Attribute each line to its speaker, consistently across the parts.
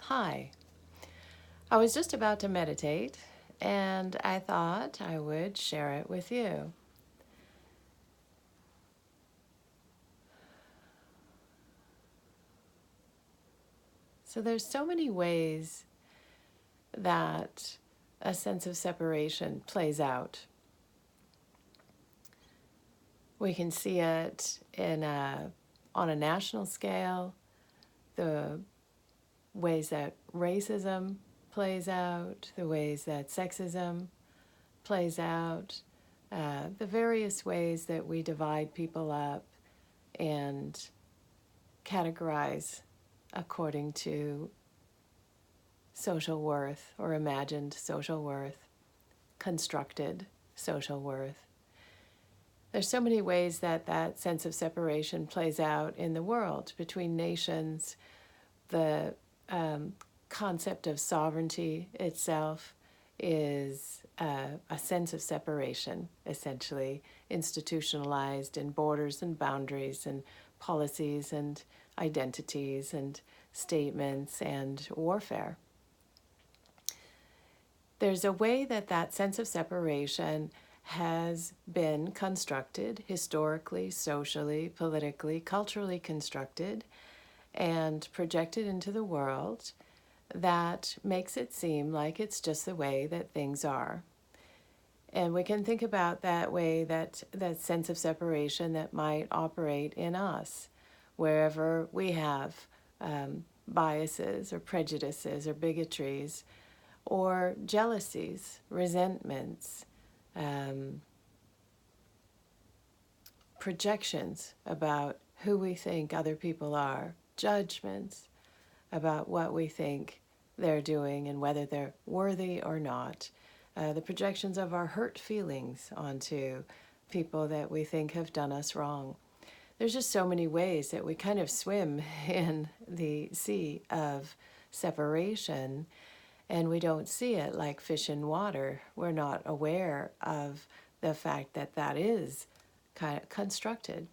Speaker 1: Hi. I was just about to meditate and I thought I would share it with you. So there's so many ways that a sense of separation plays out. We can see it on a national scale, the ways that racism plays out, the ways that sexism plays out, the various ways that we divide people up and categorize according to social worth or imagined social worth, constructed social worth. There's so many ways that that sense of separation plays out in the world between nations. The concept of sovereignty itself is a sense of separation, essentially institutionalized in borders and boundaries and policies and identities and statements and warfare. There's a way that that sense of separation has been constructed historically, socially, politically, culturally constructed and projected into the world that makes it seem like it's just the way that things are. And we can think about that way, that sense of separation that might operate in us, wherever we have biases or prejudices or bigotries or jealousies, resentments, projections about who we think other people are, judgments about what we think they're doing and whether they're worthy or not, the projections of our hurt feelings onto people that we think have done us wrong. There's just so many ways that we kind of swim in the sea of separation and we don't see it like fish in water. We're not aware of the fact that that is kind of constructed,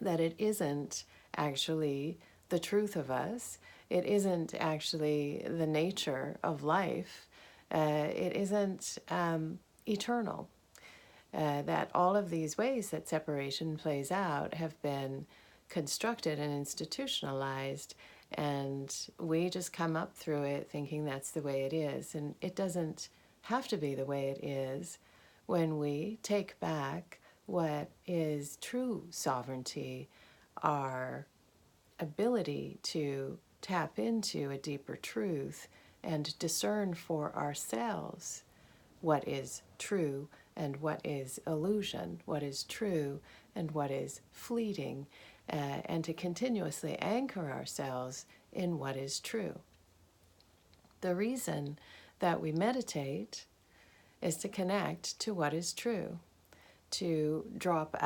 Speaker 1: that it isn't actually the truth of us. It isn't actually the nature of life. It isn't eternal. That all of these ways that separation plays out have been constructed and institutionalized, and we just come up through it thinking that's the way it is. And it doesn't have to be the way it is when we take back what is true sovereignty, our ability to tap into a deeper truth and discern for ourselves what is true and what is illusion, what is true and what is fleeting, and to continuously anchor ourselves in what is true. The reason that we meditate is to connect to what is true, to drop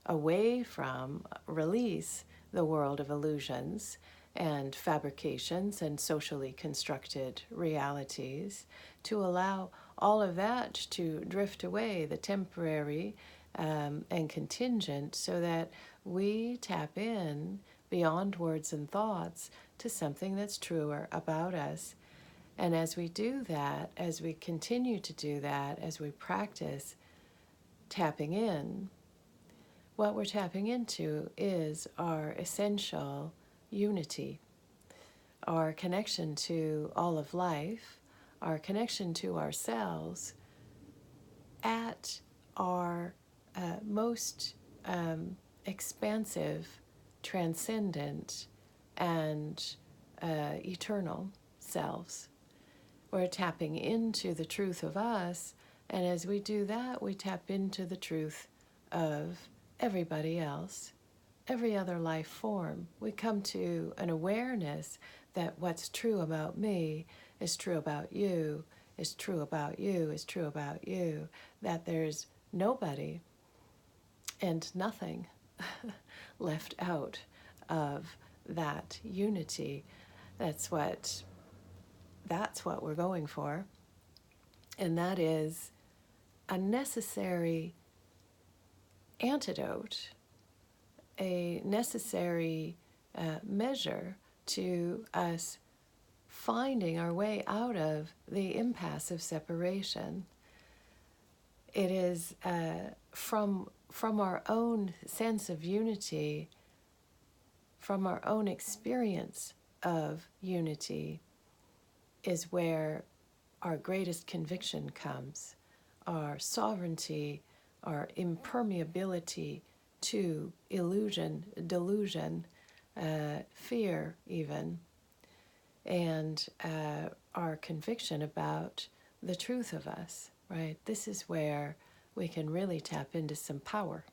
Speaker 1: away from, release the world of illusions and fabrications and socially constructed realities, to allow all of that to drift away, the temporary and contingent, so that we tap in beyond words and thoughts to something that's truer about us. And as we do that, as we continue to do that, as we practice tapping in, what we're tapping into is our essential unity, our connection to all of life, our connection to ourselves at our most expansive, transcendent, and eternal selves. We're tapping into the truth of us, and as we do that, we tap into the truth of everybody else, every other life form. We come to an awareness that what's true about me is true about you, is true about you, is true about you, that there's nobody and nothing left out of that unity. That's what we're going for. And that is a necessary antidote, a necessary measure to us finding our way out of the impasse of separation. It is from our own sense of unity, from our own experience of unity, is where our greatest conviction comes, our sovereignty, our impermeability to illusion, delusion, fear even, and our conviction about the truth of us, right? This is where we can really tap into some power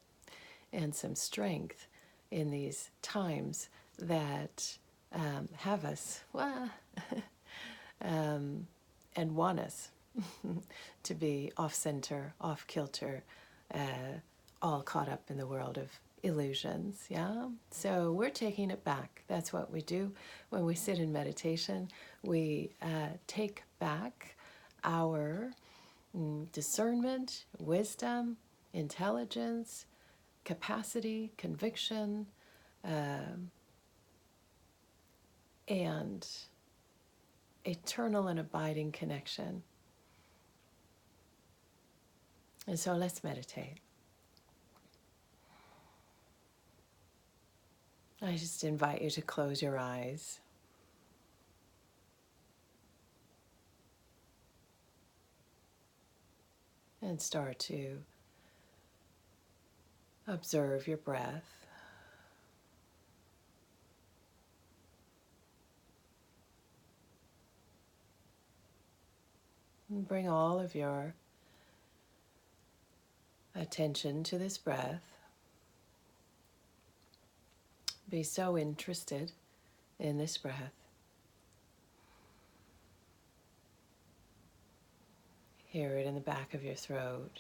Speaker 1: and some strength in these times that have us, and want us to be off center, off kilter, all caught up in the world of illusions. Yeah. So we're taking it back. That's what we do when we sit in meditation. We take back our discernment, wisdom, intelligence, capacity, conviction, and eternal and abiding connection. And so let's meditate. I just invite you to close your eyes. And start to observe your breath. And bring all of your attention to this breath. Be so interested in this breath. Hear it in the back of your throat.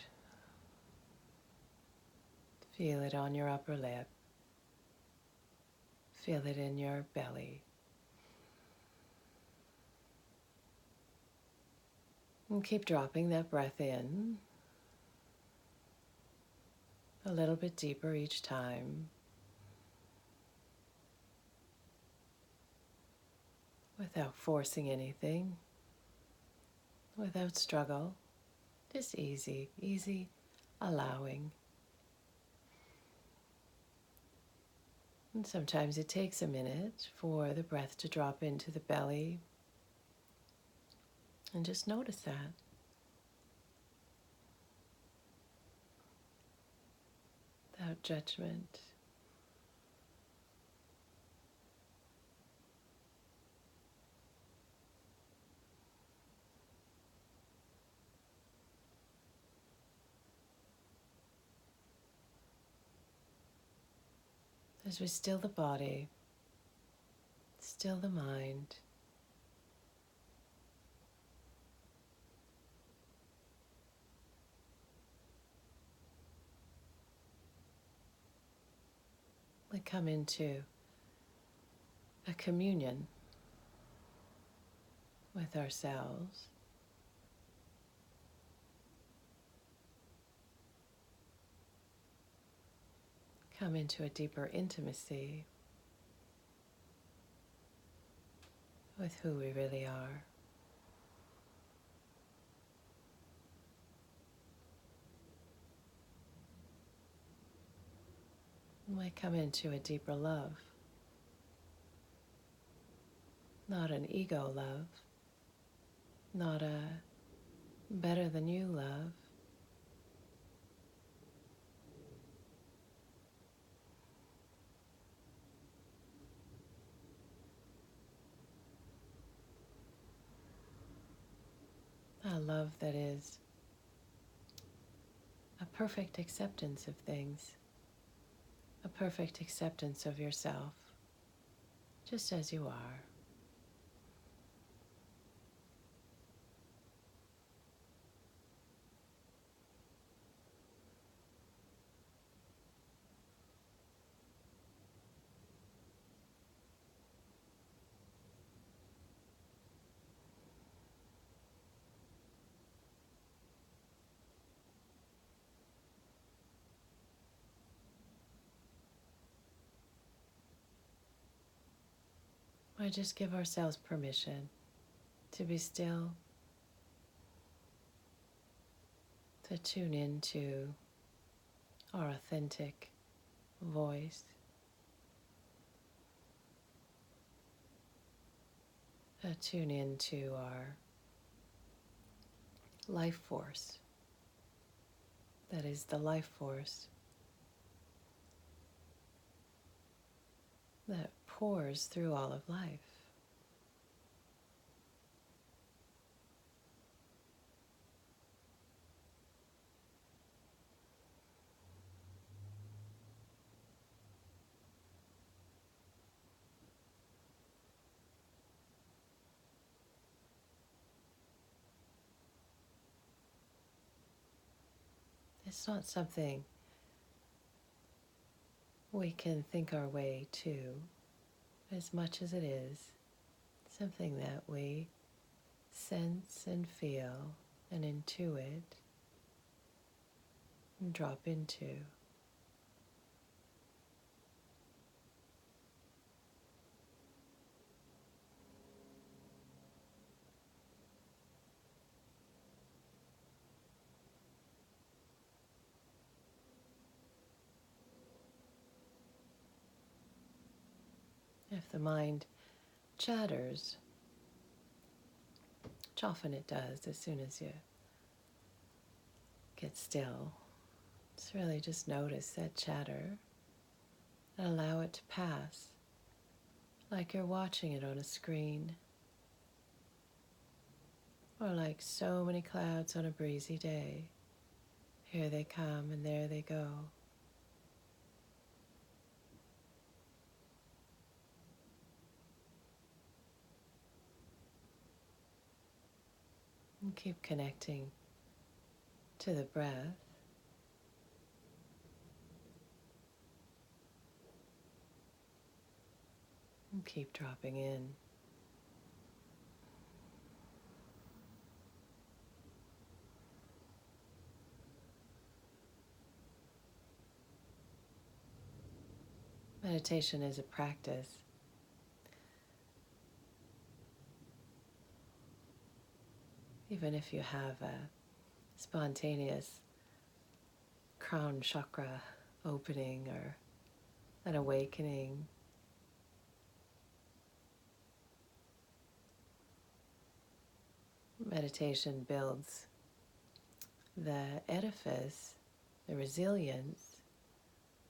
Speaker 1: Feel it on your upper lip. Feel it in your belly. And keep dropping that breath in a little bit deeper each time, without forcing anything, without struggle, just easy allowing. And sometimes it takes a minute for the breath to drop into the belly, and just notice that. Without judgment. As we still the body, still the mind, we come into a communion with ourselves. Come into a deeper intimacy with who we really are. And we come into a deeper love, not an ego love, not a better than you love, a love that is a perfect acceptance of things, a perfect acceptance of yourself, just as you are. Or just give ourselves permission to be still, to tune into our authentic voice, tune into our life force. That is the life force that pours through all of life. It's not something we can think our way to as much as it is something that we sense and feel and intuit and drop into. If the mind chatters, which often it does as soon as you get still, just really just notice that chatter and allow it to pass like you're watching it on a screen, or like so many clouds on a breezy day. Here they come and there they go. And keep connecting to the breath. And keep dropping in. Meditation is a practice. Even if you have a spontaneous crown chakra opening or an awakening, meditation builds the edifice, the resilience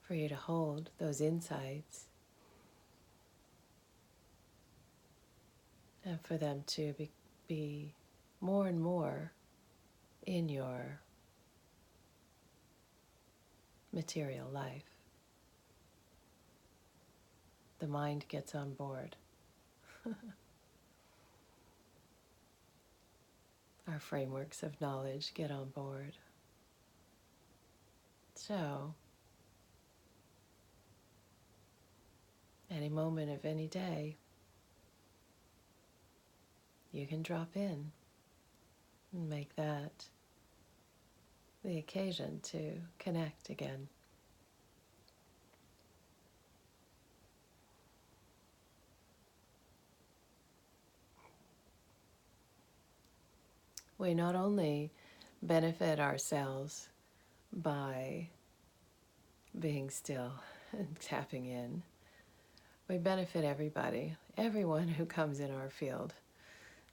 Speaker 1: for you to hold those insights and for them to be more and more in your material life. The mind gets on board. Our frameworks of knowledge get on board. So, any moment of any day, you can drop in and make that the occasion to connect again. We not only benefit ourselves by being still and tapping in, we benefit everybody. Everyone who comes in our field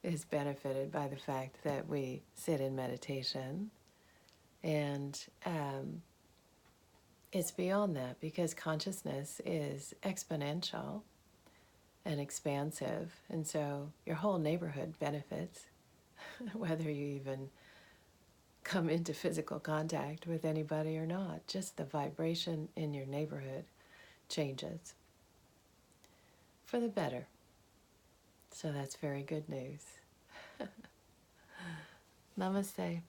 Speaker 1: is benefited by the fact that we sit in meditation. And it's beyond that, because consciousness is exponential and expansive. And so your whole neighborhood benefits, whether you even come into physical contact with anybody or not. Just the vibration in your neighborhood changes for the better. So that's very good news. Namaste.